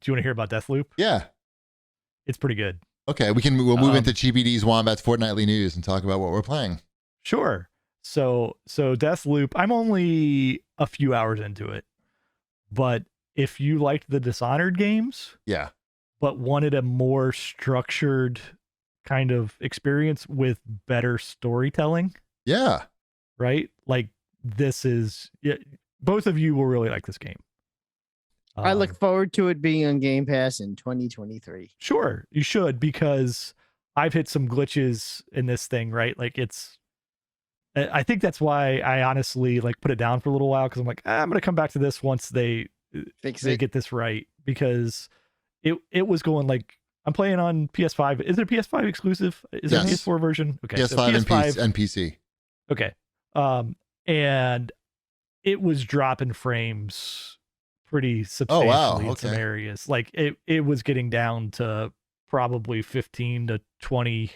you want to hear about Deathloop? Yeah. It's pretty good. Okay, we'll move into GBD's Wombat's Fortnightly News and talk about what we're playing. Sure. So Deathloop, I'm only a few hours into it, but if you liked the Dishonored games, yeah, but wanted a more structured kind of experience with better storytelling, yeah, right? Like this is, both of you will really like this game. I look forward to it being on Game Pass in 2023. Sure, you should, because I've hit some glitches in this thing, right? Like I think that's why I honestly like put it down for a little while, because I'm like, I'm gonna come back to this once they get this right, because it was going like, I'm playing on PS5. Is it a PS5 exclusive? Is it a PS4 version? Okay, PS5, so PS5 and PC. Okay, and it was dropping frames pretty substantially in some areas. Like it was getting down to probably 15 to 20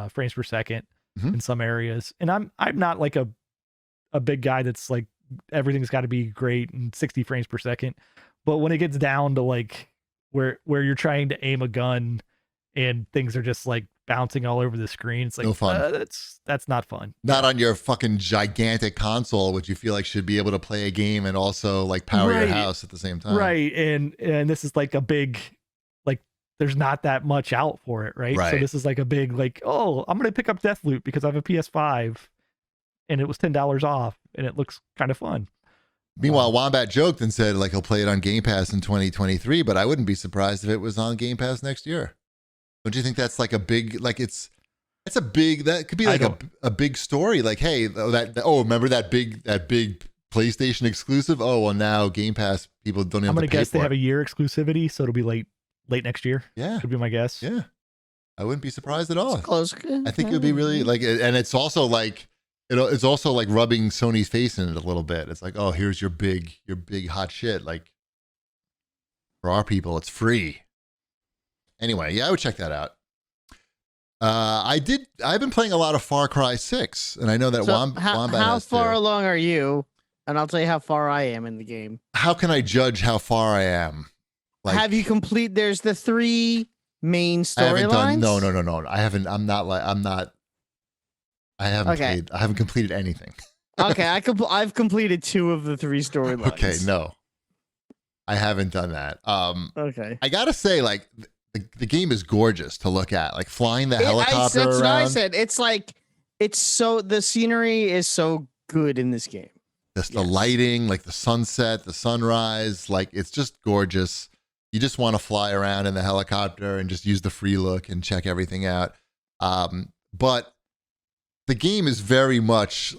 frames per second in some areas. And I'm not like a big guy that's like everything's got to be great and 60 frames per second. But when it gets down to like where you're trying to aim a gun and things are just like bouncing all over the screen, it's like no fun. That's not fun. Not on your fucking gigantic console, which you feel like should be able to play a game and also like power your house at the same time. Right. And this is like a big, like there's not that much out for it, right? So this is like a big like, oh, I'm gonna pick up Deathloop because I have a PS5 and it was $10 off and it looks kind of fun. Meanwhile, Wombat joked and said like he'll play it on Game Pass in 2023, but I wouldn't be surprised if it was on Game Pass next year. Don't you think that's like a big, like it's a big, that could be like a big story. Like, hey, remember that big PlayStation exclusive? Oh, well now Game Pass people don't even I'm have to pay guess for they have a year exclusivity, so it'll be late next year. Yeah. Could be my guess. Yeah. I wouldn't be surprised at all. It's close. I think it would be really like, and it's also like, it's also like rubbing Sony's face in it a little bit. It's like, oh, here's your big hot shit. Like for our people, it's free. Anyway, yeah, I would check that out. I've been playing a lot of Far Cry 6, and I know that Wombat how far along are you? And I'll tell you how far I am in the game. How can I judge how far I am? Like, have you complete? There's the 3 main storylines. No. I haven't. I haven't completed anything. Okay, I've completed 2 of the 3 storylines. Okay, no, I haven't done that. Okay, I gotta say, like, the game is gorgeous to look at. Like flying the helicopter that's around. What I said. It's like the scenery is so good in this game. The lighting, like the sunset, the sunrise, like it's just gorgeous. You just want to fly around in the helicopter and just use the free look and check everything out. But the game is very much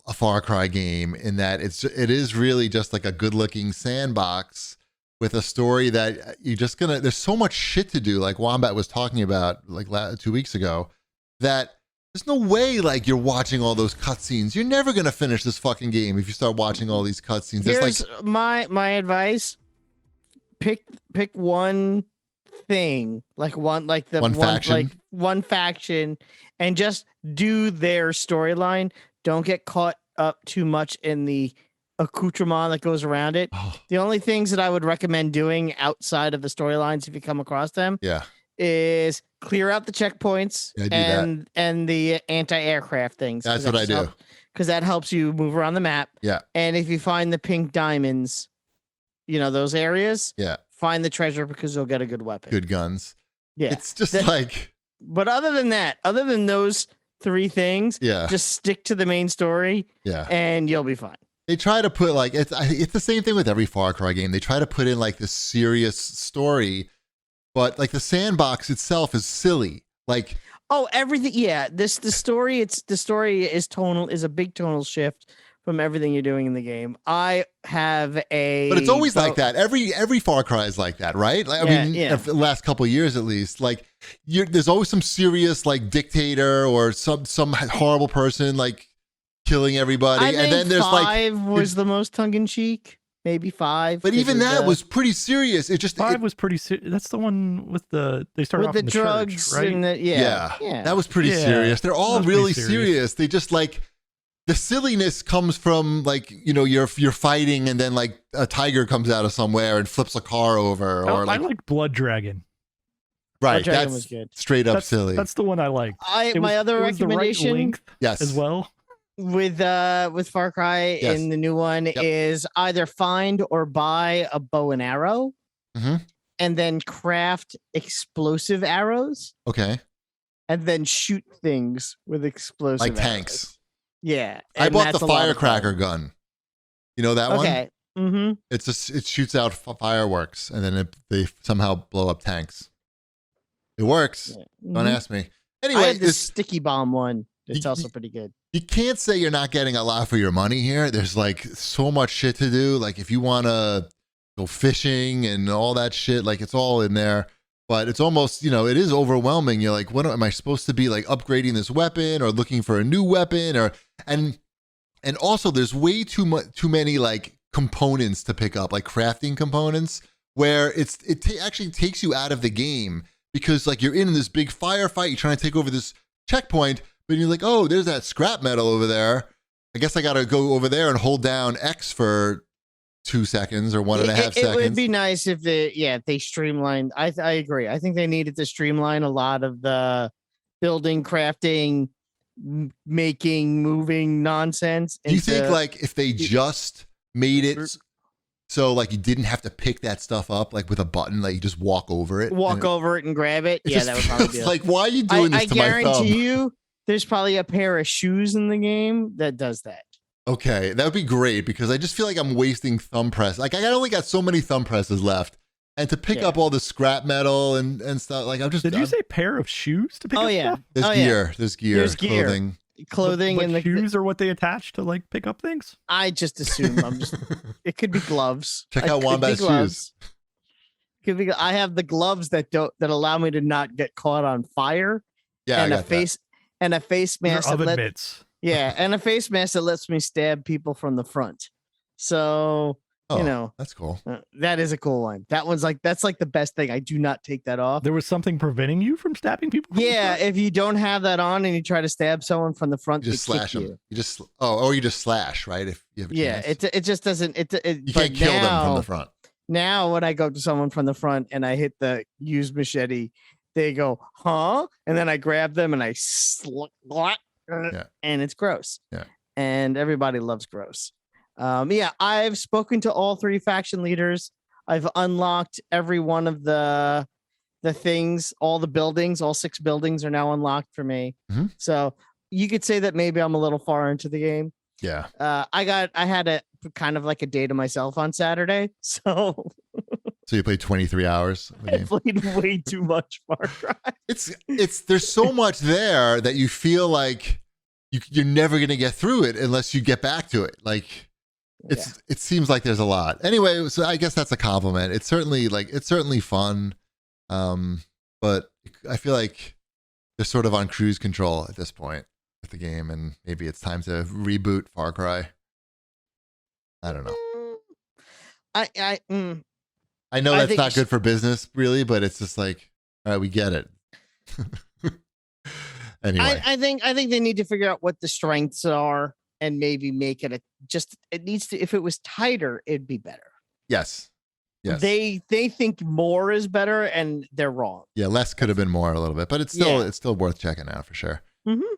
a Far Cry game in that it is really just like a good looking sandbox with a story that there's so much shit to do. Like Wombat was talking about like 2 weeks ago, that there's no way like you're watching all those cutscenes. You're never going to finish this fucking game if you start watching all these cutscenes. Here's my advice. Pick one thing, like one faction, and just do their storyline. Don't get caught up too much in the accoutrement that goes around it. The only things that I would recommend doing outside of the storylines, if you come across them, is clear out the checkpoints and the anti-aircraft things. That's what I do. Because that helps you move around the map. Yeah. And if you find the pink diamonds, those areas, find the treasure because you'll get a good weapon. Good guns. Yeah. It's just like... But other than those 3 things, just stick to the main story and you'll be fine. They try to put like, it's the same thing with every Far Cry game. They try to put in like this serious story, but like the sandbox itself is silly. Like, oh, everything. Yeah. The story is tonal, is a big tonal shift from everything you're doing in the game. I have but it's always like that. Every Far Cry is like that, right? Like, I mean, the last couple of years at least, like there's always some serious like dictator or some horrible person like killing everybody. And then there's 5 was the most tongue in cheek. Maybe 5. But even that was pretty serious. It just 5 was pretty serious. That's the one with they started off in the drugs, church, right? Yeah. That was pretty serious. They're all really serious. They just like the silliness comes from like, you're fighting and then like a tiger comes out of somewhere and flips a car over, or I like Blood Dragon. Right, Blood Dragon that's was good. Straight up silly. That's the one I liked. My other recommendation, the right length yes, as well. With Far Cry in the new one is either find or buy a bow and arrow, and then craft explosive arrows. Okay. And then shoot things with explosive like arrows. tanks. Yeah. I bought the firecracker gun. You know that one? Okay. Mm-hmm. It shoots out fireworks and then they somehow blow up tanks. It works. Yeah. Don't ask me. Anyway, I had this sticky bomb one. It's also pretty good. You can't say you're not getting a lot for your money here. There's like so much shit to do. Like if you want to go fishing and all that shit, like it's all in there. But it's almost, it is overwhelming. You're like, what am I supposed to be like upgrading this weapon or looking for a new weapon and also there's way too many like components to pick up, like crafting components, where it actually takes you out of the game because like you're in this big firefight, you're trying to take over this checkpoint, but you're like, oh, there's that scrap metal over there. I guess I got to go over there and hold down X for 2 seconds or 1.5 seconds. It would be nice if they streamlined. I agree. I think they needed to streamline a lot of the building, crafting, making, moving nonsense. Do you think like if they just made it so like you didn't have to pick that stuff up like with a button, like you just walk over it and grab it? Yeah, that would probably be like, why are you doing this to my thumb? I guarantee you there's probably a pair of shoes in the game that does that. Okay, that would be great because I just feel like I'm wasting thumb press. Like I only got so many thumb presses left, and to pick up all the scrap metal and stuff, like I'm just. Did you say pair of shoes to pick up? Yeah, stuff? There's gear. There's gear. Clothing, but and the shoes are what they attach to like pick up things. I just assume it could be gloves. Check out Wombat's shoes. Could be. I have the gloves that allow me to not get caught on fire. Yeah, and I got that. And a face mask. Oven mitts. Yeah, and a face mask that lets me stab people from the front. So, that's cool. That is a cool one. That's like the best thing. I do not take that off. There was something preventing you from stabbing people? Yeah, if you don't have that on and you try to stab someone from the front, you just slash them. You just you just slash, right? If you have a chance. it just doesn't. You can't kill them from the front. Now, when I go to someone from the front and I hit the used machete, they go, huh? And then I grab them and I and it's gross. Yeah. And everybody loves gross. I've spoken to all 3 faction leaders. I've unlocked every one of the things, all the buildings, all 6 buildings are now unlocked for me. Mm-hmm. So you could say that maybe I'm a little far into the game. Yeah. I had a kind of like a day to myself on Saturday. So you played 23 hours. I played way too much Far Cry. There's so much there that you feel like you're never going to get through it unless you get back to it. Like it seems like there's a lot. Anyway, so I guess that's a compliment. It's certainly fun. But I feel like they're sort of on cruise control at this point with the game, and maybe it's time to reboot Far Cry. I don't know. I know that's not good for business, really, but it's just like, all right, we get it. Anyway, I think they need to figure out what the strengths are and maybe make it it needs to. If it was tighter, it'd be better. Yes. They think more is better, and they're wrong. Yeah, less could have been more a little bit, but it's still worth checking out for sure. Mm-hmm.